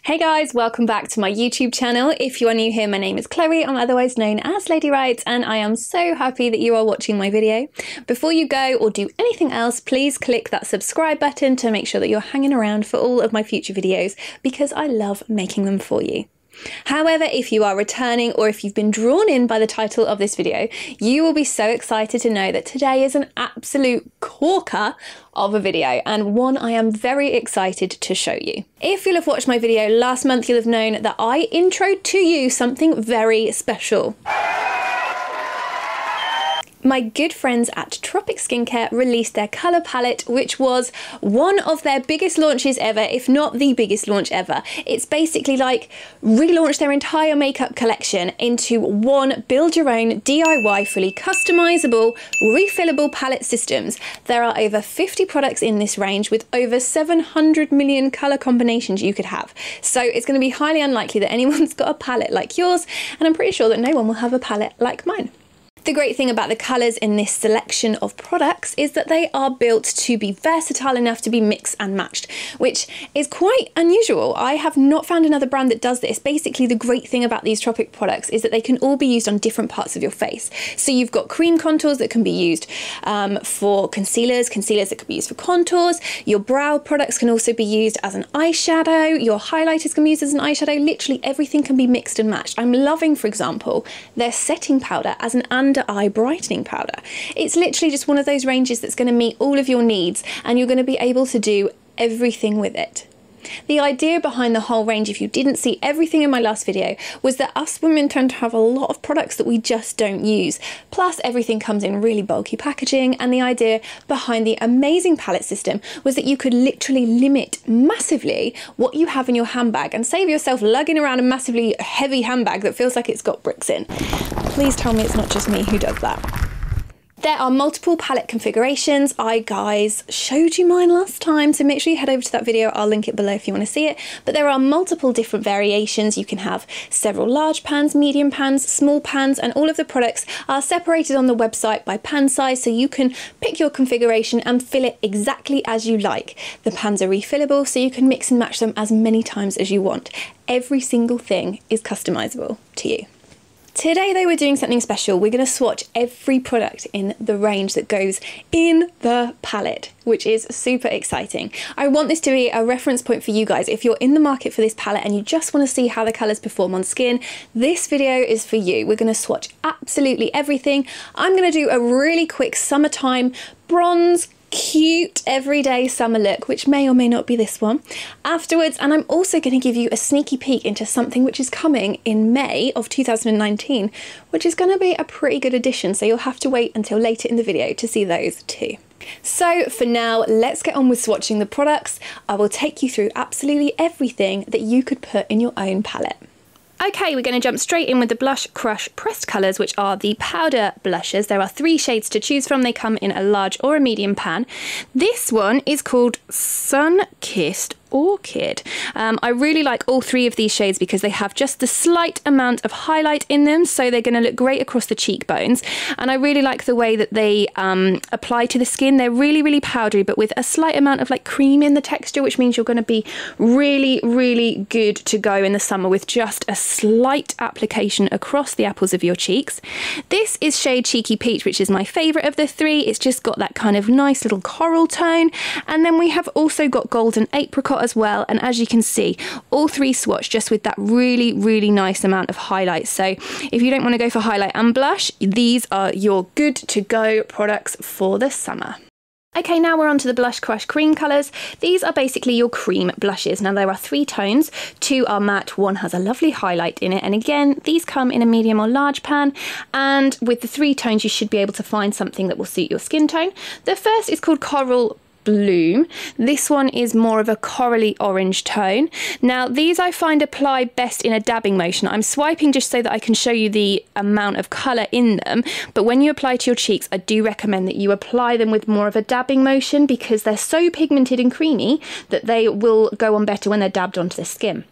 Hey guys, welcome back to my YouTube channel. If you are new here, my name is Chloe. I'm otherwise known as Lady Wright, and I am so happy that you are watching my video. Before you go or do anything else, please click that subscribe button to make sure that you're hanging around for all of my future videos because I love making them for you. However, if you are returning or if you've been drawn in by the title of this video, you will be so excited to know that today is an absolute corker of a video and one I am very excited to show you. If you'll have watched my video last month, you'll have known that I introed to you something very special. My good friends at Tropic Skincare released their colour palette, which was one of their biggest launches ever, if not the biggest launch ever. It's basically like relaunched their entire makeup collection into one build your own DIY fully customizable refillable palette systems. There are over 50 products in this range with over 700 million colour combinations you could have. So it's going to be highly unlikely that anyone's got a palette like yours, and I'm pretty sure that no one will have a palette like mine. The great thing about the colours in this selection of products is that they are built to be versatile enough to be mixed and matched, which is quite unusual. I have not found another brand that does this. Basically, the great thing about these Tropic products is that they can all be used on different parts of your face. So you've got cream contours that can be used for concealers that can be used for contours. Your brow products can also be used as an eyeshadow. Your highlighters can be used as an eyeshadow. Literally everything can be mixed and matched. I'm loving, for example, their setting powder as an under eye brightening powder. It's literally just one of those ranges that's going to meet all of your needs and you're going to be able to do everything with it. The idea behind the whole range, if you didn't see everything in my last video, was that us women tend to have a lot of products that we just don't use. Plus everything comes in really bulky packaging, and the idea behind the amazing palette system was that you could literally limit massively what you have in your handbag and save yourself lugging around a massively heavy handbag that feels like it's got bricks in. Please tell me it's not just me who does that. There are multiple palette configurations. I, guys, showed you mine last time, so make sure you head over to that video. I'll link it below if you want to see it. But there are multiple different variations. You can have several large pans, medium pans, small pans, and all of the products are separated on the website by pan size, so you can pick your configuration and fill it exactly as you like. The pans are refillable, so you can mix and match them as many times as you want. Every single thing is customizable to you. Today though, we're doing something special. We're going to swatch every product in the range that goes in the palette, which is super exciting. I want this to be a reference point for you guys. If you're in the market for this palette and you just want to see how the colours perform on skin, this video is for you. We're going to swatch absolutely everything. I'm going to do a really quick summertime bronze cute everyday summer look, which may or may not be this one afterwards, and I'm also going to give you a sneaky peek into something which is coming in May of 2019, which is going to be a pretty good addition, so you'll have to wait until later in the video to see those too. So for now, let's get on with swatching the products. I will take you through absolutely everything that you could put in your own palette. Okay, we're going to jump straight in with the Blush Crush pressed colours, which are the powder blushes. There are 3 shades to choose from. They come in a large or a medium pan. This one is called Kissed Orchid. I really like all 3 of these shades because they have just the slight amount of highlight in them, so they're going to look great across the cheekbones, and I really like the way that they apply to the skin. They're really powdery but with a slight amount of like cream in the texture, which means you're going to be really good to go in the summer with just a slight application across the apples of your cheeks. This is shade Cheeky Peach, which is my favourite of the 3. It's just got that kind of nice little coral tone, and then we have also got Golden Apricot as well, and as you can see, all 3 swatch just with that really nice amount of highlight. So if you don't want to go for highlight and blush, these are your good to go products for the summer. Okay, now we're on to the Blush Crush cream colours. These are basically your cream blushes. Now there are 3 tones, 2 are matte, 1 has a lovely highlight in it, and again these come in a medium or large pan, and with the 3 tones you should be able to find something that will suit your skin tone. The first is called Coral Bloom. This one is more of a corally orange tone. Now these I find apply best in a dabbing motion. I'm swiping just so that I can show you the amount of colour in them, but when you apply to your cheeks I do recommend that you apply them with more of a dabbing motion because they're so pigmented and creamy that they will go on better when they're dabbed onto the skin.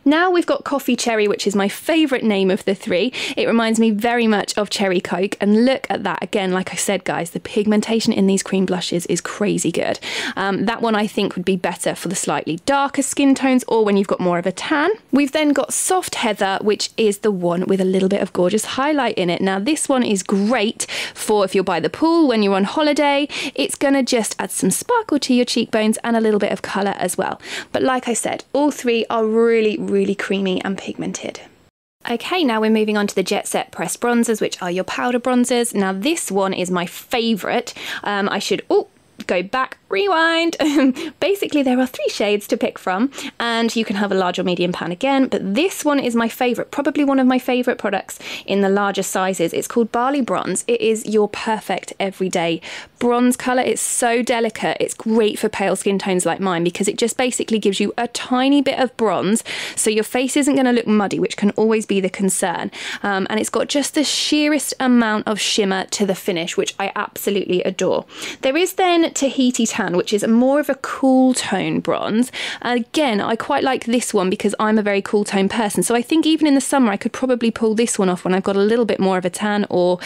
Now we've got Coffee Cherry, which is my favourite name of the three. It reminds me very much of Cherry Coke, and look at that. Again, like I said, guys, the pigmentation in these cream blushes is crazy good. That one I think would be better for the slightly darker skin tones or when you've got more of a tan. We've then got Soft Heather, which is the one with a little bit of gorgeous highlight in it. Now this one is great for if you're by the pool, when you're on holiday. It's going to just add some sparkle to your cheekbones and a little bit of colour as well. But like I said, all three are really creamy and pigmented. Okay, now we're moving on to the Jet Set Pressed Bronzers, which are your powder bronzers. Now this one is my favourite. I should go back, rewind. Basically there are 3 shades to pick from, and you can have a large or medium pan again, but this one is my favourite, probably one of my favourite products in the larger sizes. It's called Bali Bronze. It is your perfect everyday bronze colour. It's so delicate. It's great for pale skin tones like mine because it just basically gives you a tiny bit of bronze, so your face isn't going to look muddy, which can always be the concern. And it's got just the sheerest amount of shimmer to the finish, which I absolutely adore. There is then Tahiti Tan, which is more of a cool tone bronze. Again, I quite like this one because I'm a very cool tone person, so I think even in the summer I could probably pull this one off when I've got a little bit more of a tan, or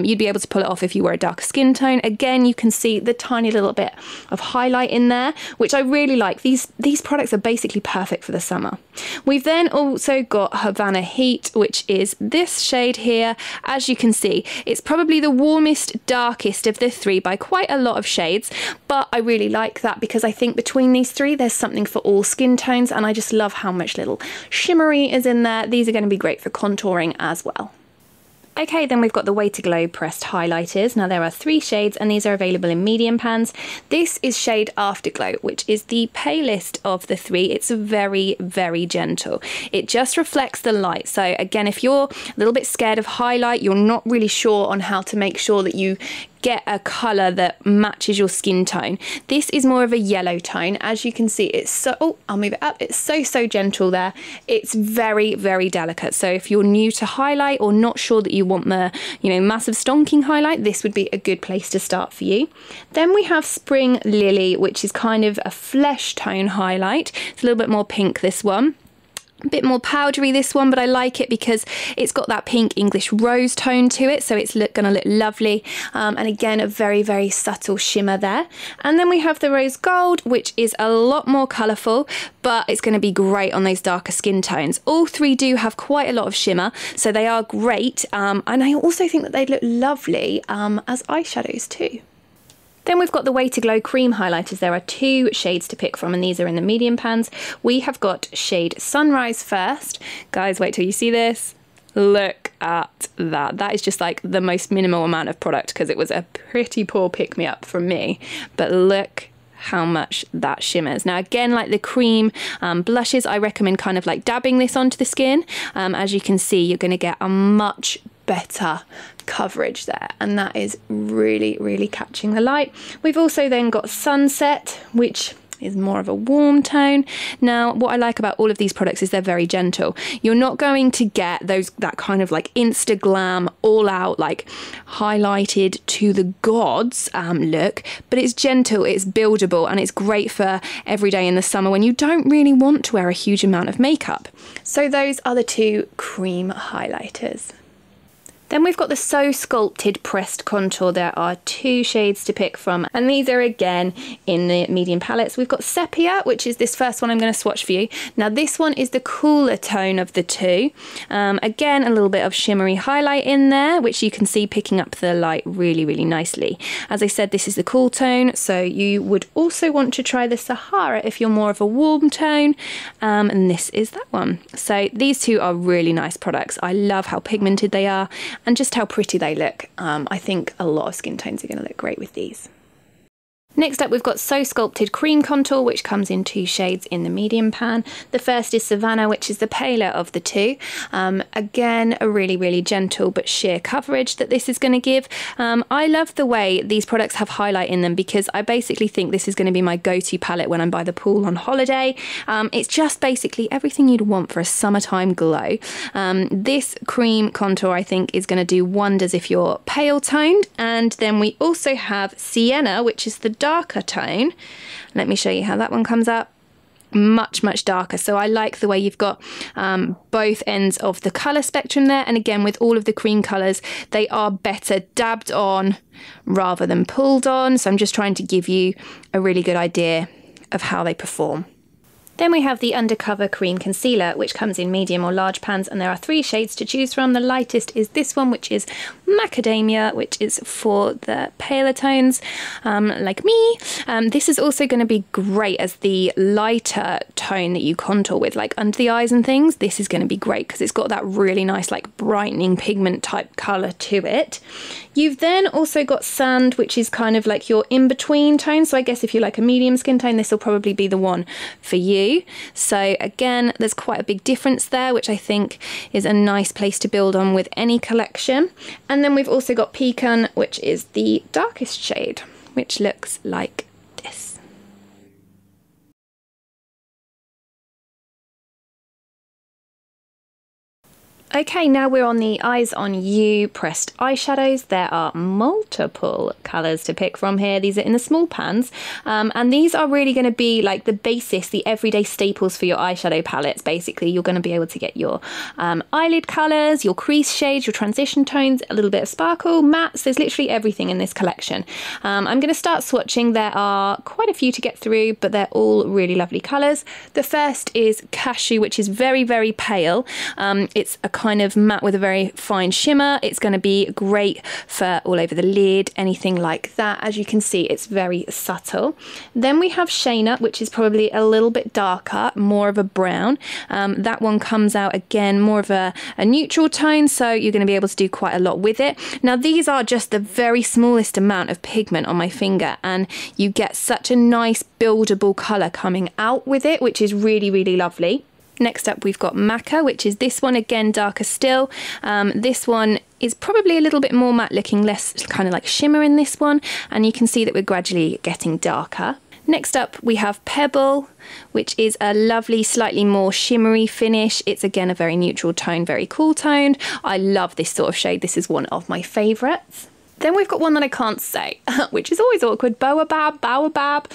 you'd be able to pull it off if you were a darker skin tone. Again, you can see the tiny little bit of highlight in there, which I really like. These products are basically perfect for the summer. We've then also got Havana Heat, which is this shade here. As you can see, it's probably the warmest, darkest of the 3 by quite a lot of shades, but I really like that because I think between these 3 there's something for all skin tones, and I just love how much little shimmery is in there. These are going to be great for contouring as well. Okay, then we've got the Way to Glow Pressed Highlighters. Now there are 3 shades and these are available in medium pans. This is shade Afterglow, which is the palest of the 3. It's very gentle. It just reflects the light. So again, if you're a little bit scared of highlight, you're not really sure on how to make sure that you get a colour that matches your skin tone, this is more of a yellow tone. As you can see, it's so, I'll move it up, it's so gentle there. It's very delicate, so if you're new to highlight or not sure that you want the, you know, massive stonking highlight, this would be a good place to start for you. Then we have Spring Lily, which is kind of a flesh tone highlight. It's a little bit more pink, this one. A bit more powdery, this one, but I like it because it's got that pink English rose tone to it, so it's gonna look lovely. And again, a very subtle shimmer there. And then we have the Rose Gold, which is a lot more colourful, but it's gonna be great on those darker skin tones. All 3 do have quite a lot of shimmer, so they are great. And I also think that they look lovely as eyeshadows too. Then we've got the Way to Glow Cream Highlighters. There are 2 shades to pick from, and these are in the medium pans. We have got shade Sunrise first. Guys, wait till you see this. Look at that. That is just like the most minimal amount of product because it was a pretty poor pick-me-up from me. But look how much that shimmers. Now again, like the cream blushes, I recommend kind of like dabbing this onto the skin. As you can see, you're going to get a much better coverage there, and that is really catching the light. We've also then got Sunset, which is more of a warm tone. Now what I like about all of these products is they're very gentle. You're not going to get that kind of like insta glam, all out, like highlighted to the gods look, but it's gentle, it's buildable, and it's great for every day in the summer when you don't really want to wear a huge amount of makeup. So those are the 2 cream highlighters. Then we've got the So Sculpted Pressed Contour. There are 2 shades to pick from, and these are again in the medium palettes. We've got Sepia, which is this first one I'm going to swatch for you. Now this one is the cooler tone of the 2. Again, a little bit of shimmery highlight in there, which you can see picking up the light really nicely. As I said, this is the cool tone, so you would also want to try the Sahara if you're more of a warm tone, and this is that one. So these 2 are really nice products. I love how pigmented they are and just how pretty they look. I think a lot of skin tones are going to look great with these. Next up, we've got So Sculpted Cream Contour, which comes in 2 shades in the medium pan. The first is Savannah, which is the paler of the 2. Again, a really gentle but sheer coverage that this is going to give. I love the way these products have highlight in them because I basically think this is going to be my go-to palette when I'm by the pool on holiday. It's just basically everything you'd want for a summertime glow. This cream contour, I think, is going to do wonders if you're pale toned. And then we also have Sienna, which is the darker tone. Let me show you how that one comes up. much darker. So I like the way you've got both ends of the colour spectrum there, and again with all of the cream colours, they are better dabbed on rather than pulled on. So I'm just trying to give you a really good idea of how they perform. Then we have the Undercover Cream Concealer, which comes in medium or large pans, and there are 3 shades to choose from. The lightest is this one, which is Macadamia, which is for the paler tones, like me. This is also going to be great as the lighter tone that you contour with, like under the eyes and things. This is going to be great because it's got that really nice, like brightening pigment type colour to it. You've then also got Sand, which is kind of like your in-between tone. So I guess if you like a medium skin tone, this will probably be the one for you. So again, there's quite a big difference there, which I think is a nice place to build on with any collection. And then we've also got Pecan, which is the darkest shade, which looks like this. Okay, now we're on the Eyes on You pressed eyeshadows. There are multiple colours to pick from here. These are in the small pans, and these are really going to be like the basis, the everyday staples for your eyeshadow palettes. Basically, you're going to be able to get your eyelid colours, your crease shades, your transition tones, a little bit of sparkle, mattes. There's literally everything in this collection. I'm going to start swatching. There are quite a few to get through, but they're all really lovely colours. The first is Cashew, which is very pale. It's a kind of matte with a very fine shimmer. It's going to be great for all over the lid, anything like that. As you can see, it's very subtle. Then we have Shea Nut, which is probably a little bit darker, more of a brown. That one comes out again more of a neutral tone, so you're going to be able to do quite a lot with it. Now these are just the very smallest amount of pigment on my finger, and you get such a nice buildable colour coming out with it, which is really lovely. Next up we've got Maca, which is this one, again darker still. This one is probably a little bit more matte looking, less kind of like shimmer in this one, and you can see that we're gradually getting darker. Next up we have Pebble, which is a lovely, slightly more shimmery finish. It's again a very neutral tone, very cool toned. I love this sort of shade. This is one of my favourites. Then we've got one that I can't say, which is always awkward. Baobab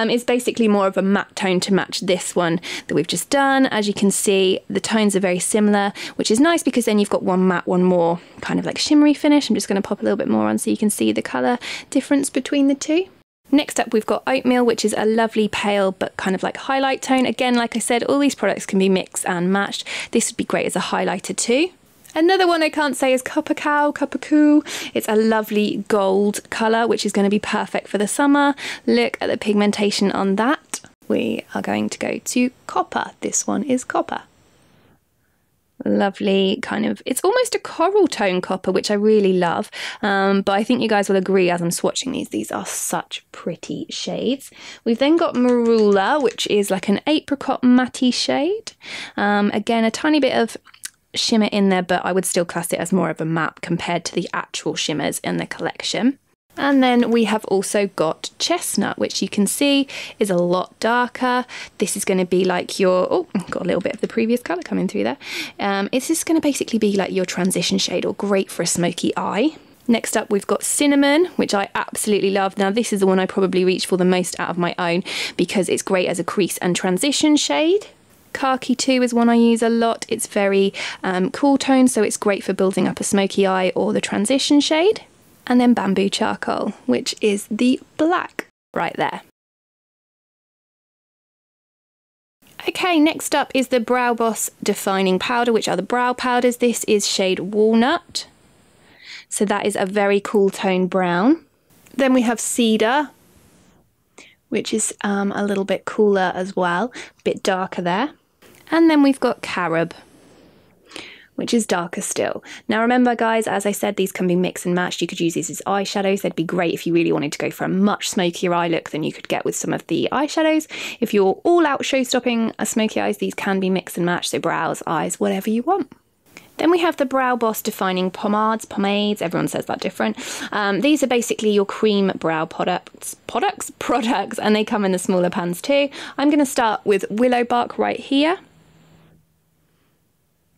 is basically more of a matte tone to match this one that we've just done. As you can see, the tones are very similar, which is nice because then you've got one matte, one more kind of like shimmery finish. I'm just going to pop a little bit more on so you can see the colour difference between the two. Next up we've got Oatmeal, which is a lovely pale but kind of like highlight tone. Again, like I said, all these products can be mixed and matched. This would be great as a highlighter too. Another one I can't say is Cupuacu. It's a lovely gold colour, which is going to be perfect for the summer. Look at the pigmentation on that. We are going to go to Copper. This one is Copper. Lovely kind of, it's almost a coral tone copper, which I really love. But I think you guys will agree as I'm swatching these are such pretty shades. We've then got Marula, which is like an apricot matte shade. Again, a tiny bit of shimmer in there, but I would still class it as more of a matte compared to the actual shimmers in the collection. And then we have also got Chestnut, which you can see is a lot darker. This is going to be like your, oh, got a little bit of the previous colour coming through there. It's just going to basically be like your transition shade, or great for a smoky eye. Next up we've got Cinnamon, which I absolutely love. Now this is the one I probably reach for the most out of my own because it's great as a crease and transition shade. Khaki too is one I use a lot. It's very cool tone, so it's great for building up a smoky eye or the transition shade. And then Bamboo Charcoal, which is the black right there. Okay, next up is the Brow Boss Defining Powder, which are the brow powders. This is shade Walnut. So that is a very cool tone brown. Then we have Cedar, which is a little bit cooler as well, a bit darker there. And then we've got Carob, which is darker still. Now remember guys, as I said, these can be mixed and matched. You could use these as eyeshadows. They'd be great if you really wanted to go for a much smokier eye look than you could get with some of the eyeshadows. If you're all out show-stopping smoky eyes, these can be mixed and matched, so brows, eyes, whatever you want. Then we have the Brow Boss Defining Pomades, everyone says that different. These are basically your cream brow products, and they come in the smaller pans too. I'm going to start with Willow Bark right here.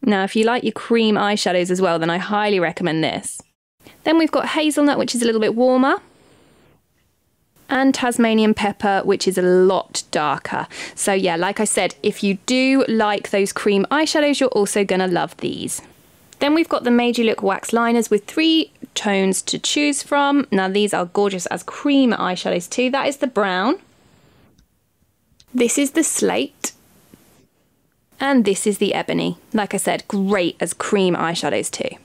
Now, if you like your cream eyeshadows as well, then I highly recommend this. Then we've got Hazelnut, which is a little bit warmer. and Tasmanian Pepper, which is a lot darker. So yeah, like I said, if you do like those cream eyeshadows, you're also gonna love these. Then we've got the Made You Look wax liners with 3 tones to choose from. Now these are gorgeous as cream eyeshadows too. That is the brown. This is the slate. And this is the ebony. Like I said, great as cream eyeshadows too.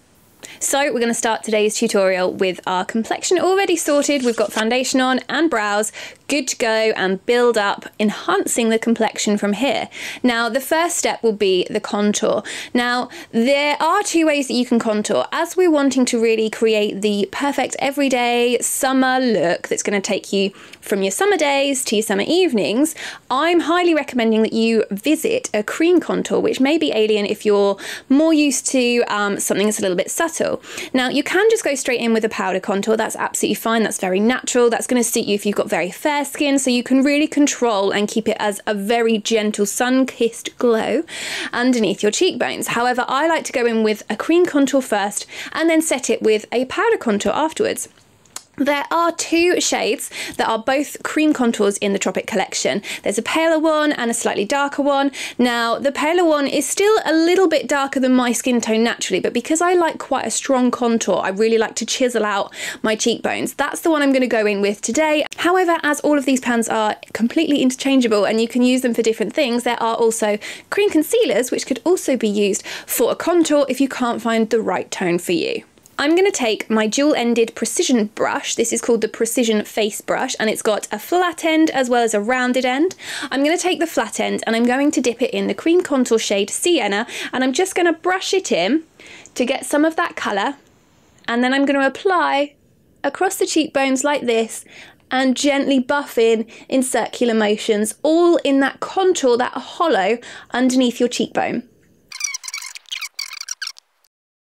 So we're going to start today's tutorial with our complexion already sorted. We've got foundation on and brows, good to go, and build up, enhancing the complexion from here. Now the first step will be the contour. Now there are 2 ways that you can contour. As we're wanting to really create the perfect everyday summer look that's going to take you from your summer days to your summer evenings, I'm highly recommending that you visit a cream contour, which may be alien if you're more used to something that's a little bit subtle. Now you can just go straight in with a powder contour. That's absolutely fine. That's very natural. That's going to suit you if you've got very fair skin, so you can really control and keep it as a very gentle sun-kissed glow underneath your cheekbones. However, I like to go in with a cream contour first and then set it with a powder contour afterwards. There are 2 shades that are both cream contours in the Tropic collection. There's a paler one and a slightly darker one. Now, the paler one is still a little bit darker than my skin tone naturally, but because I like quite a strong contour, I really like to chisel out my cheekbones. That's the one I'm going to go in with today. However, as all of these pans are completely interchangeable and you can use them for different things, there are also cream concealers which could also be used for a contour if you can't find the right tone for you. I'm going to take my dual-ended precision brush. This is called the Precision Face Brush, and it's got a flat end as well as a rounded end. I'm going to take the flat end and I'm going to dip it in the cream contour shade Sienna, and I'm just going to brush it in to get some of that colour, and then I'm going to apply across the cheekbones like this and gently buff in circular motions, all in that contour, that hollow underneath your cheekbone.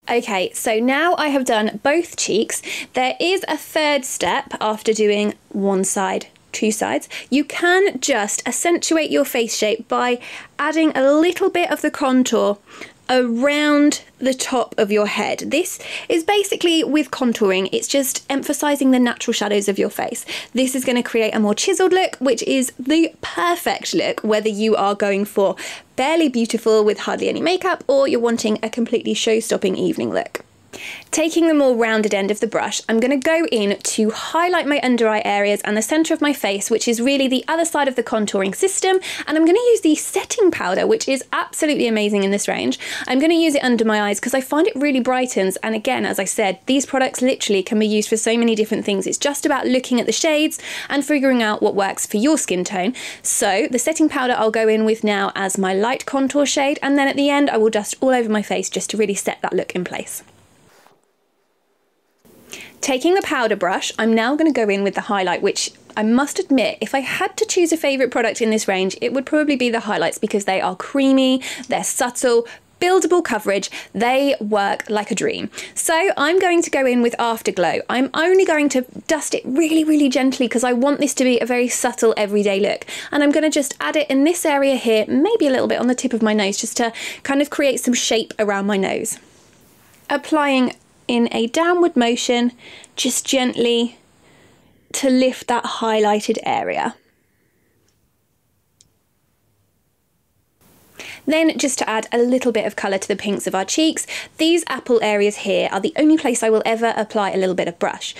Okay, so now I have done both cheeks. There is a third step after doing one side, 2 sides. You can just accentuate your face shape by adding a little bit of the contour around the top of your head. This is basically, with contouring, it's just emphasizing the natural shadows of your face. This is going to create a more chiseled look, which is the perfect look whether you are going for barely beautiful with hardly any makeup or you're wanting a completely show-stopping evening look. Taking the more rounded end of the brush, I'm going to go in to highlight my under eye areas and the centre of my face, which is really the other side of the contouring system, and I'm going to use the setting powder, which is absolutely amazing in this range. I'm going to use it under my eyes because I find it really brightens, and again, as I said, these products literally can be used for so many different things. It's just about looking at the shades and figuring out what works for your skin tone. So the setting powder I'll go in with now as my light contour shade, and then at the end I will dust all over my face just to really set that look in place. Taking the powder brush, I'm now going to go in with the highlight, which I must admit, if I had to choose a favourite product in this range, it would probably be the highlights because they are creamy, they're subtle, buildable coverage, they work like a dream. So I'm going to go in with Afterglow. I'm only going to dust it really, really gently because I want this to be a very subtle everyday look. And I'm going to just add it in this area here, maybe a little bit on the tip of my nose, just to kind of create some shape around my nose. Applying in a downward motion, just gently to lift that highlighted area. Then just to add a little bit of colour to the pinks of our cheeks, these apple areas here are the only place I will ever apply a little bit of brush.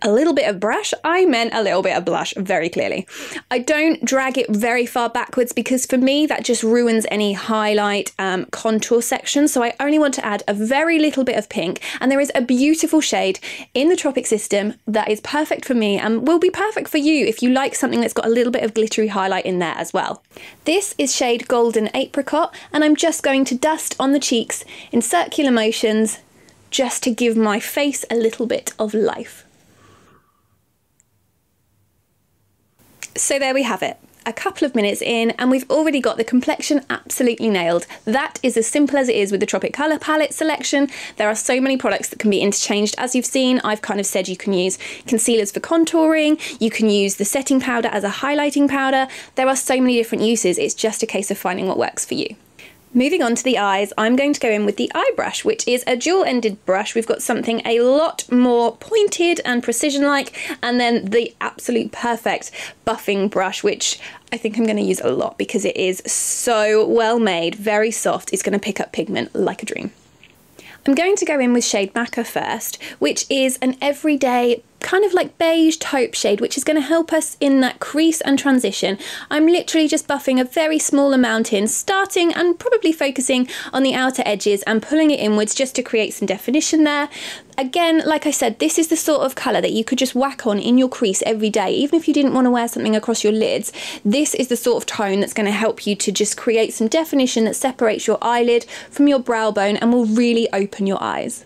A little bit of brush, I meant a little bit of blush, very clearly. I don't drag it very far backwards because for me that just ruins any highlight contour section, so I only want to add a very little bit of pink, and there is a beautiful shade in the Tropic system that is perfect for me and will be perfect for you if you like something that's got a little bit of glittery highlight in there as well. This is shade Golden Apricot, and I'm just going to dust on the cheeks in circular motions just to give my face a little bit of life. So there we have it, a couple of minutes in and we've already got the complexion absolutely nailed. That is as simple as it is with the Tropic colour palette selection. There are so many products that can be interchanged. As you've seen, I've kind of said you can use concealers for contouring, you can use the setting powder as a highlighting powder. There are so many different uses, it's just a case of finding what works for you. Moving on to the eyes, I'm going to go in with the eye brush, which is a dual-ended brush. We've got something a lot more pointed and precision-like, and then the absolute perfect buffing brush, which I think I'm going to use a lot because it is so well made, very soft. It's going to pick up pigment like a dream. I'm going to go in with shade Maca first, which is an everyday kind of like beige taupe shade, which is going to help us in that crease and transition. I'm literally just buffing a very small amount in, starting and probably focusing on the outer edges and pulling it inwards just to create some definition there. Again, like I said, this is the sort of colour that you could just whack on in your crease every day, even if you didn't want to wear something across your lids. This is the sort of tone that's going to help you to just create some definition that separates your eyelid from your brow bone and will really open your eyes.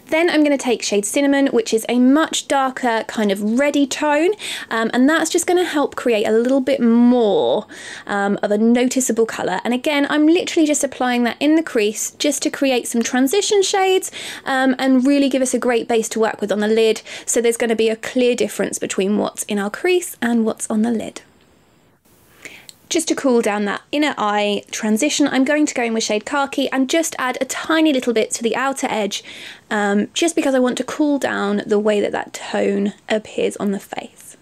Then I'm going to take shade Cinnamon, which is a much darker kind of reddy tone, and that's just going to help create a little bit more of a noticeable colour. And again, I'm literally just applying that in the crease just to create some transition shades and really give us a great base to work with on the lid, so there's going to be a clear difference between what's in our crease and what's on the lid. Just to cool down that inner eye transition, I'm going to go in with shade Khaki and just add a tiny little bit to the outer edge, just because I want to cool down the way that that tone appears on the face.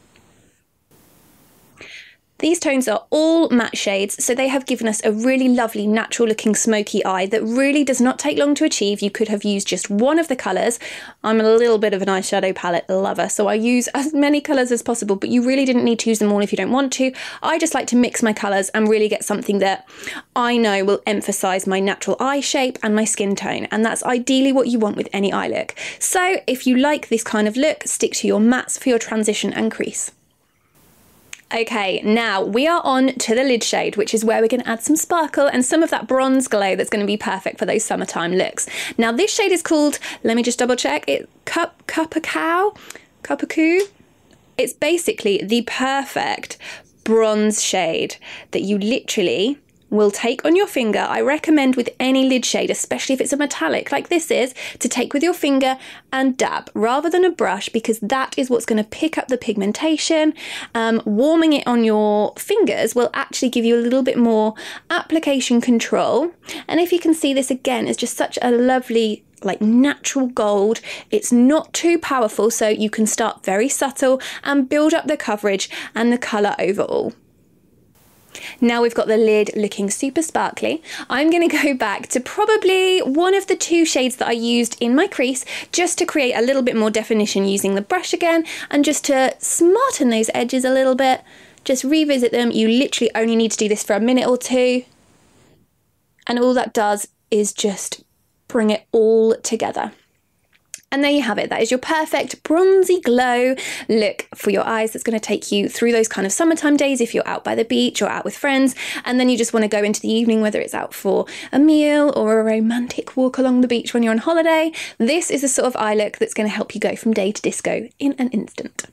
These tones are all matte shades, so they have given us a really lovely natural looking smoky eye that really does not take long to achieve. You could have used just one of the colours. I'm a little bit of an eyeshadow palette lover, so I use as many colours as possible, but you really didn't need to use them all if you don't want to. I just like to mix my colours and really get something that I know will emphasise my natural eye shape and my skin tone, and that's ideally what you want with any eye look. So if you like this kind of look, stick to your mattes for your transition and crease. Okay, now we are on to the lid shade, which is where we're going to add some sparkle and some of that bronze glow that's going to be perfect for those summertime looks. Now this shade is called, let me just double check, Cupuacu. It's basically the perfect bronze shade that you literally will take on your finger. I recommend with any lid shade, especially if it's a metallic like this is, to take with your finger and dab rather than a brush, because that is what's going to pick up the pigmentation. Warming it on your fingers will actually give you a little bit more application control. And if you can see, this again is just such a lovely like natural gold. It's not too powerful, so you can start very subtle and build up the coverage and the colour overall. Now we've got the lid looking super sparkly, I'm going to go back to probably one of the two shades that I used in my crease just to create a little bit more definition using the brush again, and just to smarten those edges a little bit, just revisit them. You literally only need to do this for a minute or two, and all that does is just bring it all together. And there you have it. That is your perfect bronzy glow look for your eyes. That's going to take you through those kind of summertime days if you're out by the beach or out with friends, and then you just want to go into the evening, whether it's out for a meal or a romantic walk along the beach when you're on holiday. This is the sort of eye look that's going to help you go from day to disco in an instant.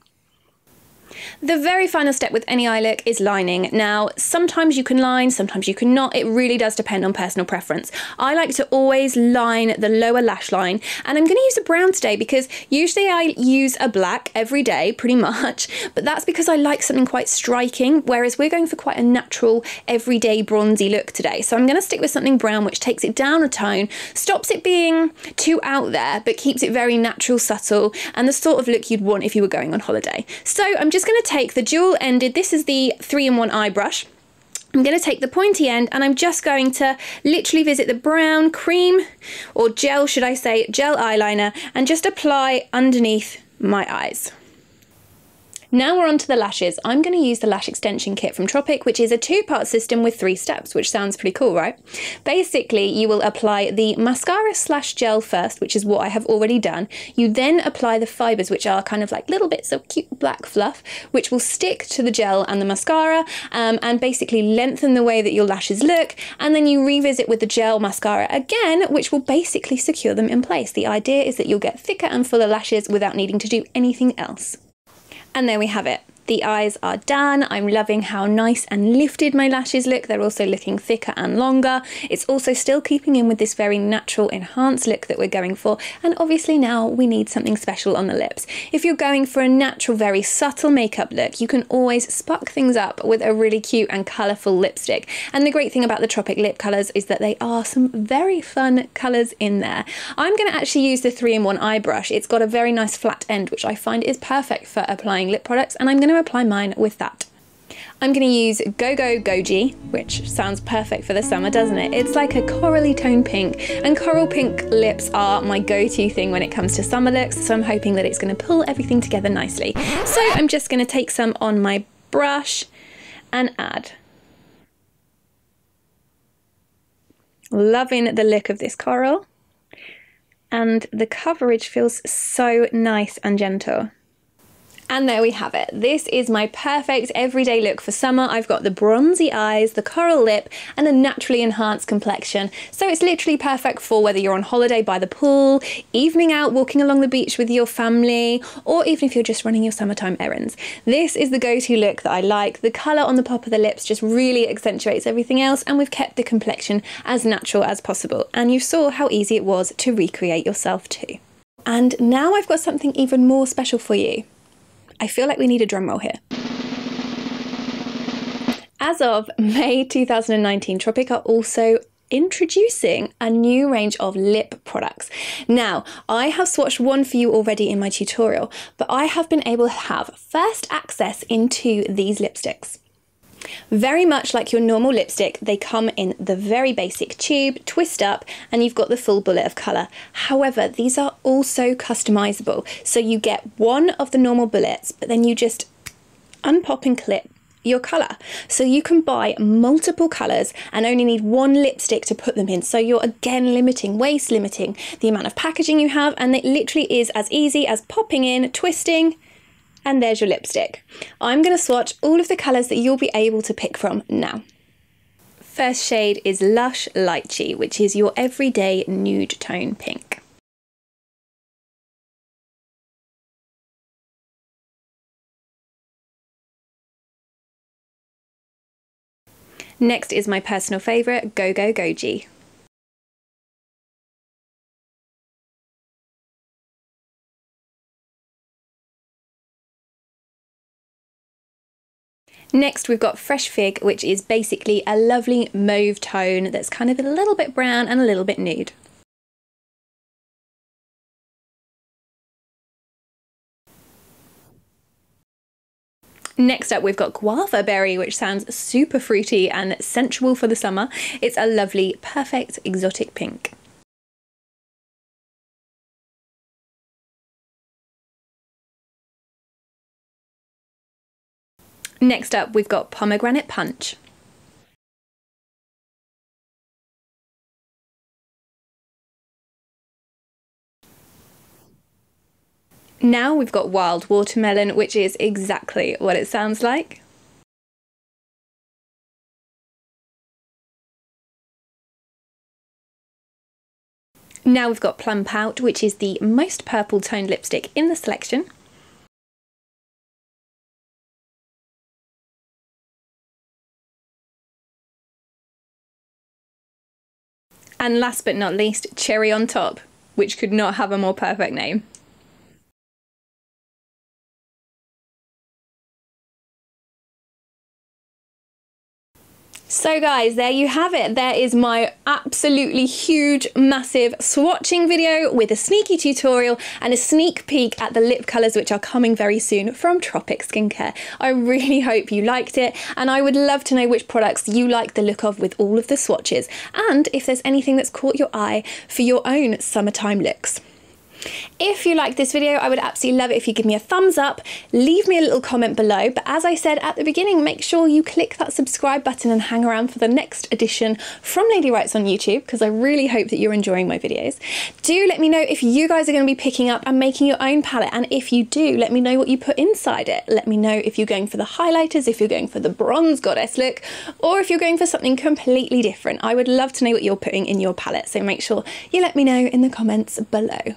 The very final step with any eye look is lining. Now, sometimes you can line, sometimes you can not. It really does depend on personal preference. I like to always line the lower lash line, and I'm going to use a brown today because usually I use a black every day, pretty much, but that's because I like something quite striking, whereas we're going for quite a natural, everyday bronzy look today. So I'm going to stick with something brown, which takes it down a tone, stops it being too out there, but keeps it very natural, subtle, and the sort of look you'd want if you were going on holiday. So I'm just going to take the dual-ended, this is the 3-in-1 eye brush. I'm going to take the pointy end and I'm just going to literally visit the brown cream, or gel should I say, gel eyeliner, and just apply underneath my eyes. Now we're on to the lashes. I'm going to use the lash extension kit from Tropic, which is a 2-part system with 3 steps, which sounds pretty cool, right? Basically, you will apply the mascara / gel first, which is what I have already done. You then apply the fibres, which are kind of like little bits of cute black fluff, which will stick to the gel and the mascara, and basically lengthen the way that your lashes look. And then you revisit with the gel mascara again, which will basically secure them in place. The idea is that you'll get thicker and fuller lashes without needing to do anything else. And there we have it. The eyes are done. I'm loving how nice and lifted my lashes look. They're also looking thicker and longer. It's also still keeping in with this very natural enhanced look that we're going for. And obviously now we need something special on the lips. If you're going for a natural, very subtle makeup look, you can always spark things up with a really cute and colourful lipstick. And the great thing about the Tropic lip colours is that they are some very fun colours in there. I'm going to actually use the 3-in-1 eye brush. It's got a very nice flat end, which I find is perfect for applying lip products, and I'm going to apply mine with that. I'm going to use Go Goji, which sounds perfect for the summer, doesn't it? It's like a corally toned pink, and coral pink lips are my go-to thing when it comes to summer looks, so I'm hoping that it's going to pull everything together nicely. So I'm just going to take some on my brush and add. Loving the look of this coral, and the coverage feels so nice and gentle. And there we have it. This is my perfect everyday look for summer. I've got the bronzy eyes, the coral lip, and a naturally enhanced complexion. So it's literally perfect for whether you're on holiday by the pool, evening out walking along the beach with your family, or even if you're just running your summertime errands. This is the go-to look that I like. The colour on the top of the lips just really accentuates everything else, and we've kept the complexion as natural as possible. And you saw how easy it was to recreate yourself too. And now I've got something even more special for you. I feel like we need a drum roll here. As of May 2019, Tropic are also introducing a new range of lip products. Now, I have swatched one for you already in my tutorial, but I have been able to have first access into these lipsticks. Very much like your normal lipstick, they come in the very basic tube, twist up, and you've got the full bullet of colour. However, these are also customizable. So you get one of the normal bullets, but then you just unpop and clip your colour. So you can buy multiple colours and only need one lipstick to put them in. So you're again limiting waste, limiting the amount of packaging you have, and it literally is as easy as popping in, twisting, and there's your lipstick. I'm going to swatch all of the colours that you'll be able to pick from now. First shade is Lush Lycee, which is your everyday nude tone pink. Next is my personal favourite, Go Goji. Next we've got Fresh Fig, which is basically a lovely mauve tone that's kind of a little bit brown and a little bit nude. Next up we've got Guava Berry, which sounds super fruity and sensual for the summer. It's a lovely, perfect, exotic pink. Next up we've got Pomegranate Punch. Now we've got Wild Watermelon, which is exactly what it sounds like. Now we've got Plum Pout, which is the most purple toned lipstick in the selection. And last but not least, Cherry on Top, which could not have a more perfect name. So guys, there you have it. There is my absolutely huge, massive swatching video with a sneaky tutorial and a sneak peek at the lip colours which are coming very soon from Tropic Skincare. I really hope you liked it, and I would love to know which products you like the look of with all of the swatches, and if there's anything that's caught your eye for your own summertime looks. If you liked this video, I would absolutely love it if you give me a thumbs up, leave me a little comment below, but as I said at the beginning, make sure you click that subscribe button and hang around for the next edition from Lady Writes on YouTube, because I really hope that you're enjoying my videos. Do let me know if you guys are going to be picking up and making your own palette, and if you do, let me know what you put inside it. Let me know if you're going for the highlighters, if you're going for the bronze goddess look, or if you're going for something completely different. I would love to know what you're putting in your palette, so make sure you let me know in the comments below.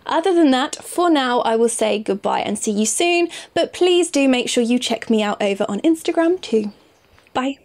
Other than that, for now, I will say goodbye and see you soon, but please do make sure you check me out over on Instagram too. Bye.